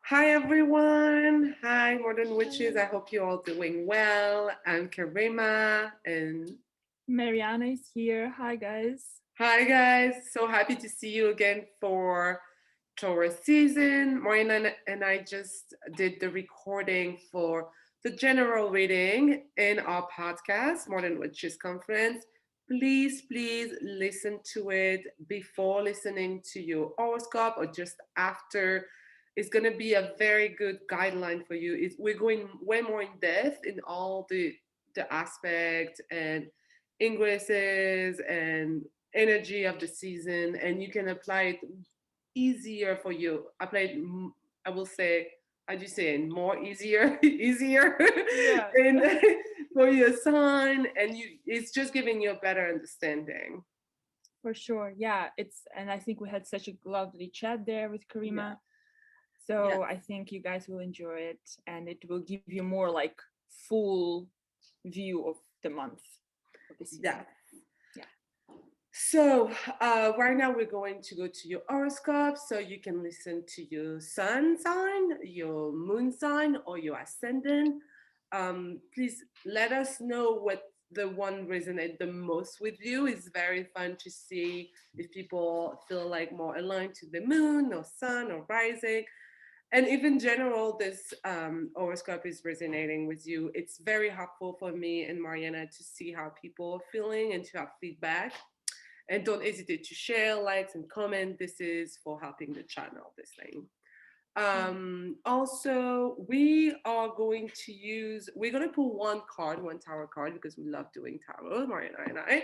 Hi everyone. Hi Modern Witches. I Hi. hope you're all doing well. I'm Karima and Mariana is here. Hi, guys. hi guys. So happy to see you again for Taurus season. Marina and I just did the recording for the general reading in our podcast, Modern Witches Conference. Please listen to it before listening to your horoscope or just after. It's going to be a very good guideline for you. We're going way more in depth in all the aspects and ingresses and energy of the season, and you can apply it easier for you. Apply it, I will say, how do you say it? More easier, easier Yeah, and for your sign, and it's just giving you a better understanding. for sure. Yeah, and I think we had such a lovely chat there with Yeah. Karima. Yeah. So I think you guys will enjoy it and it will give you more like full view of the month of the Yeah. season. Yeah. So, right now we're going to go to your horoscope so you can listen to your sun sign, your moon sign, or your ascendant. Please let us know what the one resonate the most with you. It's very fun to see if people feel like more aligned to the moon or sun or rising. And if in general this horoscope is resonating with you, it's very helpful for me and Mariana to see how people are feeling and to have feedback. And don't hesitate to share, likes, and comment. This is for helping the channel, this thing. Yeah. Also, we're going to pull one card, one tarot card, because we love doing tarot, Mariana and I.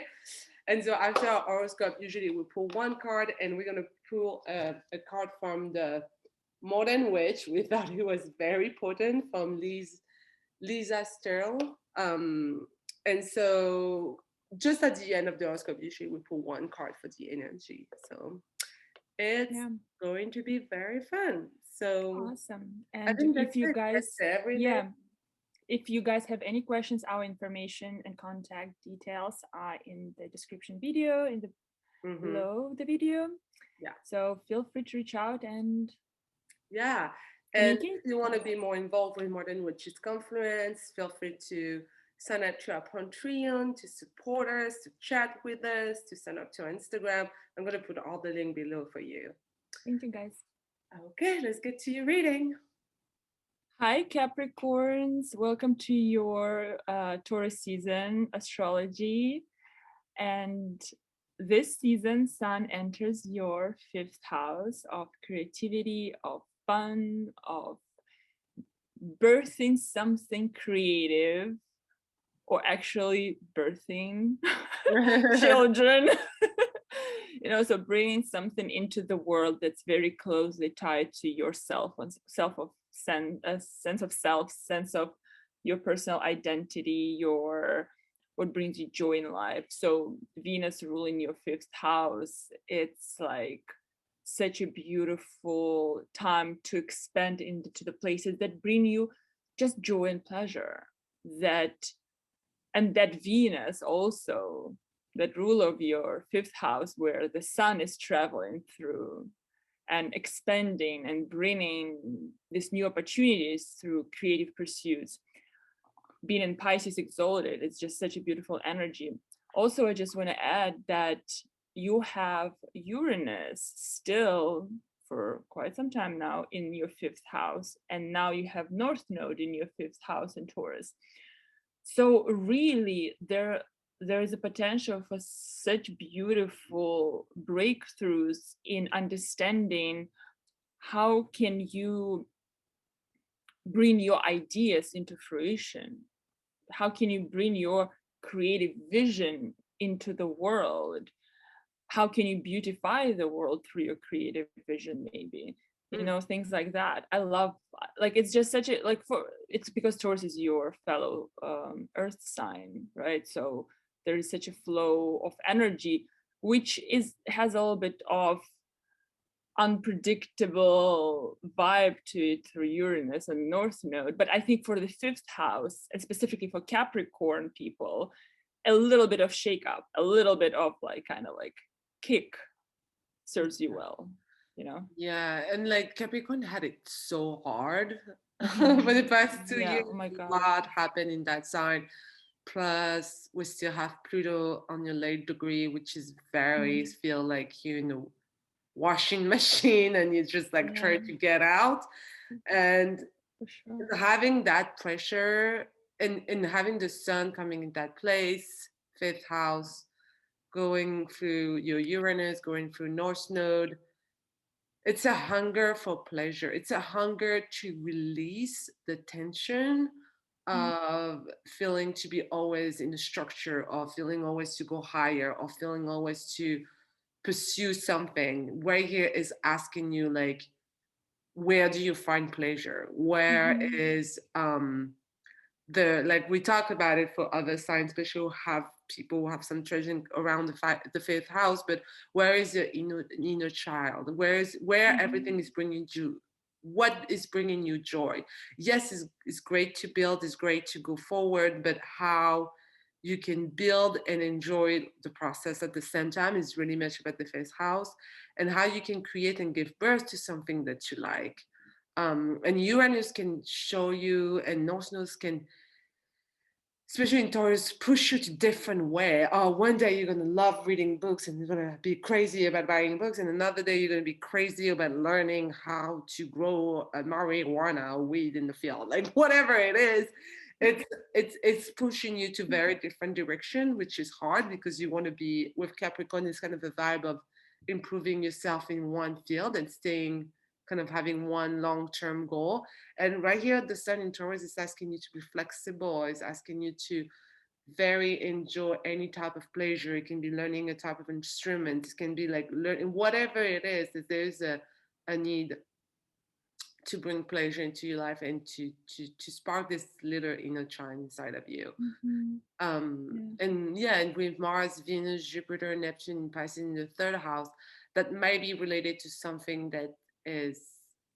And so after our horoscope, usually we pull one card and we're going to pull a card from the Modern Witch. We thought it was very potent from Lisa Sterle. And so just at the end of the horoscope, usually we pull one card for the energy. So it's Yeah. going to be very fun. So Awesome. I And think if that's you it. That's guys, everything. yeah, if you guys have any questions, our information and contact details are in the description video, in the Hmm. below the video. Yeah. So feel free to reach out and Yeah. And communicate. if you want Yeah. to be more involved with Modern Witches Conference, feel free to sign up to our Patreon, to support us, to chat with us, to sign up to our Instagram. I'm going to put all the link below for you. Thank you, guys. Okay, let's get to your reading. Hi, Capricorns. Welcome to your Taurus season astrology. And this season, Sun enters your fifth house of creativity, of fun, of birthing something creative, or actually birthing children. So bringing something into the world that's very closely tied to yourself, a sense of self, sense of your personal identity, your what brings you joy in life. So Venus ruling your fifth house, it's like such a beautiful time to expand into the places that bring you just joy and pleasure. That and that Venus also, that rule of your fifth house, where the sun is traveling through and expanding and bringing these new opportunities through creative pursuits. Being in Pisces exalted, it's just such a beautiful energy. Also, I just want to add that you have Uranus still for quite some time now in your fifth house, and now you have North Node in your fifth house in Taurus. So really there is a potential for such beautiful breakthroughs in understanding how can you bring your ideas into fruition, how can you bring your creative vision into the world, how can you beautify the world through your creative vision, maybe, things like that. I love, like, it's just such a, like, for it's because Taurus is your fellow earth sign, right? So there is such a flow of energy which has a little bit of unpredictable vibe to it through Uranus and North Node. But I think for the fifth house, and specifically for Capricorn people, a little bit of shake up, a little bit of like kind of like kick serves you well. you know. Yeah, and like Capricorn had it so hard for the past two Yeah, years. oh my A God. lot happened in that sign. Plus, we still have Pluto on your late degree, which is very feel like you're in a washing machine and you just like Yeah, try to get out. And for sure. having that pressure and having the sun coming in that place, fifth house, going through your Uranus, going through North Node, it's a hunger for pleasure. It's a hunger to release the tension of feeling to be always in the structure, or feeling always to go higher, or feeling always to pursue something. Where here is asking you like, where do you find pleasure? Where Mm-hmm. is the, like we talk about it for other signs, especially who have people who have some treasure around the fifth house, but where is your inner child? Where Mm-hmm. everything is bringing you, what is bringing you joy? Yes, it's great to build, it's great to go forward, but how you can build and enjoy the process at the same time is really much about the fifth house, and how you can create and give birth to something that you like. And Uranus can show you, and North Nodes can, especially in Taurus, push you to different way. Oh, one day you're gonna love reading books and you're gonna be crazy about buying books, and another day you're gonna be crazy about learning how to grow a marijuana weed in the field. Like whatever it is, it's pushing you to very different direction, which is hard because you want to be with Capricorn. It's kind of a vibe of improving yourself in one field and staying, kind of having one long-term goal. And right here, the sun in Taurus is asking you to be flexible, is asking you to very enjoy any type of pleasure. It can be learning a type of instrument. It can be like learning whatever it is, that there's a need to bring pleasure into your life and to spark this little inner child inside of you. Mm-hmm. Yeah. And yeah, and with Mars, Venus, Jupiter, Neptune, Pisces in the third house, that may be related to something that is,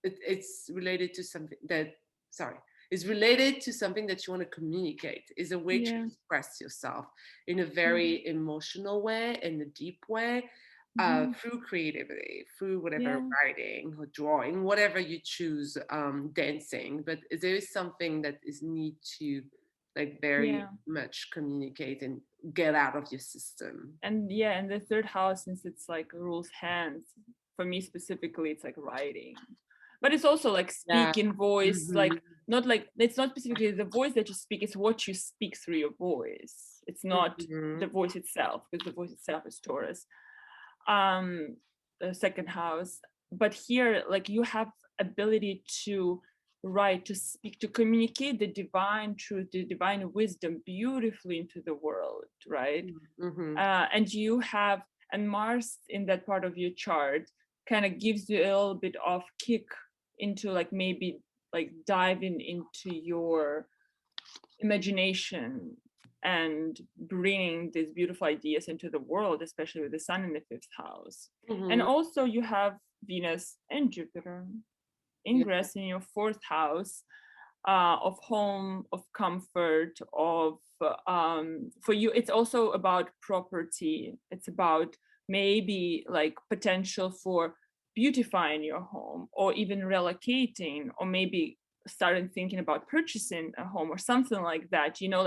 it's related to something that, sorry, is related to something that you want to communicate, is a way to Yeah. express yourself in a Yeah. very emotional way, in a deep way, Mm-hmm. through creativity, through whatever, Yeah. writing or drawing, whatever you choose, dancing. But there is something that is need to like very Yeah. much communicate and get out of your system. And yeah, and the third house, since it's like rules hands, for me specifically, it's like writing. But it's also like Yeah. speak in voice, like Hmm. not like it's not specifically the voice that you speak, it's what you speak through your voice. It's not the Hmm. voice itself, because the voice itself is Taurus. Um, the second house. But here, like you have ability to write, to speak, to communicate the divine truth, the divine wisdom beautifully into the world, right? Hmm. And you have, and Mars in that part of your chart kind of gives you a little bit of kick into like maybe like diving into your imagination and bringing these beautiful ideas into the world, especially with the sun in the fifth house. And Hmm. also you have Venus and Jupiter Yeah. ingress in your fourth house, of home, of comfort, of for you, it's also about property. It's about maybe like potential for beautifying your home, or even relocating, or maybe starting thinking about purchasing a home or something like that. You know,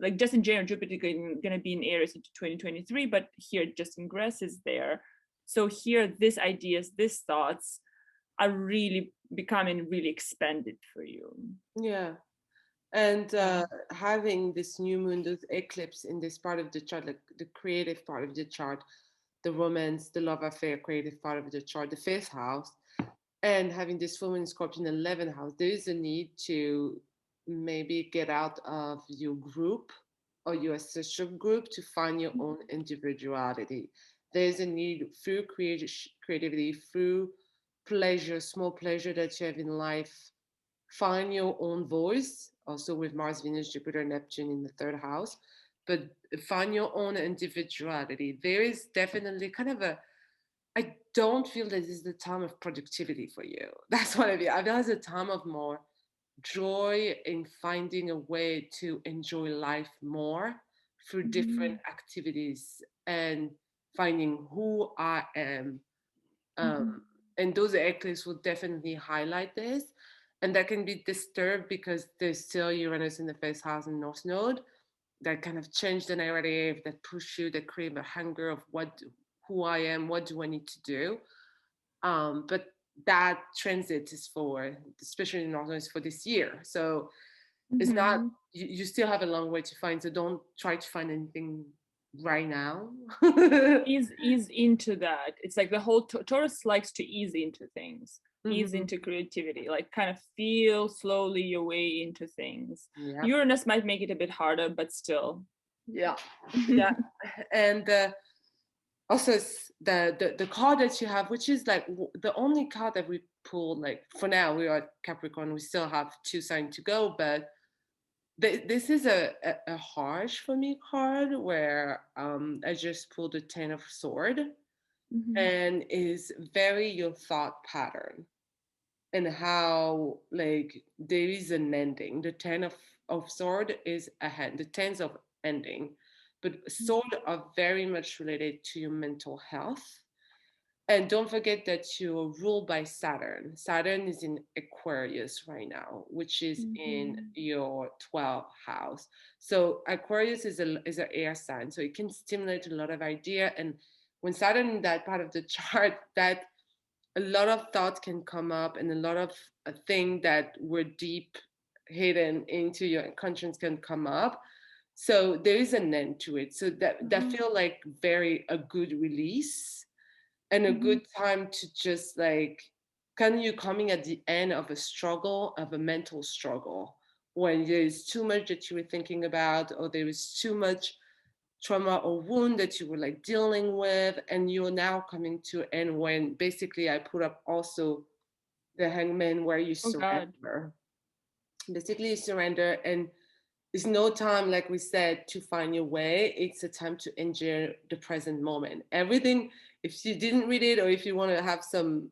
like just in general, Jupiter going to be in Aries into 2023, but here just ingress is there. So here, these ideas, these thoughts are really becoming really expanded for you. Yeah. And Yeah. having this new moon, this eclipse in this part of the chart, like the creative part of the chart, the romance, the love affair, creative part of the chart, the fifth house, and having this full moon in Scorpio in the 11th house, there is a need to maybe get out of your group or your social group to find your own individuality. There's a need through creativity, through pleasure, small pleasure that you have in life, find your own voice, also with Mars, Venus, Jupiter, Neptune in the third house, but find your own individuality. There is definitely kind of a, I don't feel that this is the time of productivity for you. That's what I mean. I feel it's a time of more joy in finding a way to enjoy life more through different Mhm, activities and finding who I am, um, mhm, And those eclipses will definitely highlight this. And that can be disturbed because there's still Uranus in the first house and North Node that kind of change the narrative, that push you, that create a hunger of who I am, what do I need to do. But that transit is for, especially in North Node, is for this year. So it's not, you still have a long way to find. So don't try to find anything right now. ease into that. It's like the whole Taurus likes to ease into things, ease into creativity, like kind of feel slowly your way into things. Yeah. Uranus might make it a bit harder, but still. Yeah. And also the card that you have, which is like the only card that we pulled, like for now we are at Capricorn, we still have 2 signs to go, but this is a harsh for me card where I just pulled the 10 of sword, and is very your thought pattern and how like there is an ending. The 10 of sword is a hand, the 10s of ending, but sword are very much related to your mental health. And don't forget that you're ruled by Saturn. Saturn is in Aquarius right now, which is in your 12th house. So Aquarius is an air sign, so it can stimulate a lot of idea. And when Saturn in that part of the chart, that a lot of thoughts can come up, and a lot of things that were deep hidden into your conscience can come up. So there is an end to it. So that feel like very a good release. And a good time to just like, kind of you coming at the end of a struggle, of a mental struggle, when there's too much that you were thinking about, or there is too much trauma or wound that you were like dealing with, and you're now coming to end when basically I put up also the Hangman where you surrender. Basically you surrender, and it's no time, like we said, to find your way. It's a time to enjoy the present moment. Everything, if you didn't read it, or if you want to have some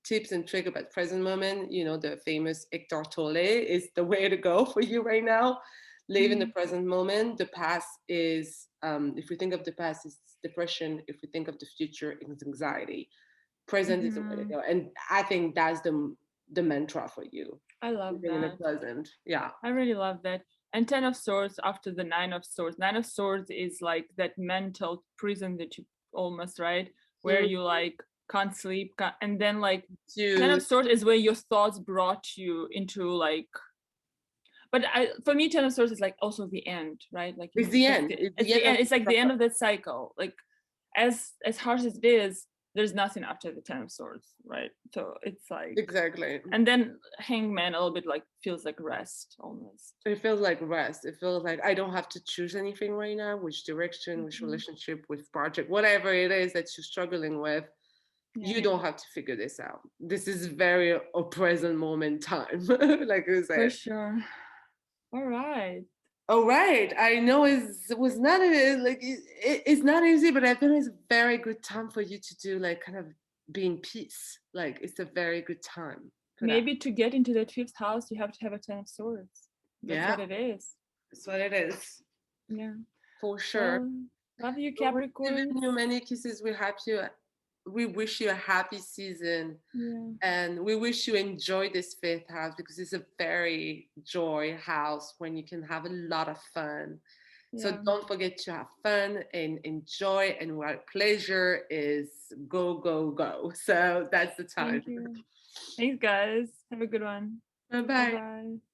tips and tricks about present moment, you know, the famous Hector Tolle is the way to go for you right now. Live in the present moment. The past is, if we think of the past, it's depression. If we think of the future, it's anxiety. Present is the way to go. And I think that's the mantra for you. I love that. In the present. Yeah. I really love that. And 10 of Swords after the 9 of Swords. 9 of Swords is like that mental prison that you almost, right? Where you like can't sleep. And then like 10 of Swords is where your thoughts brought you into like, but for me, 10 of Swords is like also the end, right? Like it's the end. It's like the end of that cycle. Like as harsh as it is, there's nothing after the 10 of Swords, right? So it's like exactly. And then Hangman a little bit like feels like rest almost. It feels like rest. It feels like I don't have to choose anything right now, which direction, which relationship, with project, whatever it is that you're struggling with. You don't have to figure this out. This is very a present moment time, like you said. For sure. All right. I know it was not it's not easy, but I think it's a very good time for you to do like kind of be in peace. Like it's a very good time. Maybe to get into that 5th house, you have to have a 10 of Swords. That's what it is. That's what it is. Yeah. For sure. Love you, Capricorn. We're giving you many kisses. We wish you a happy season, and we wish you enjoy this 5th house, because it's a very joy house when you can have a lot of fun. So don't forget to have fun and enjoy, and where pleasure is, go, go, go. So that's the time. Thank you. Thanks, guys. Have a good one. Bye-bye. Bye-bye.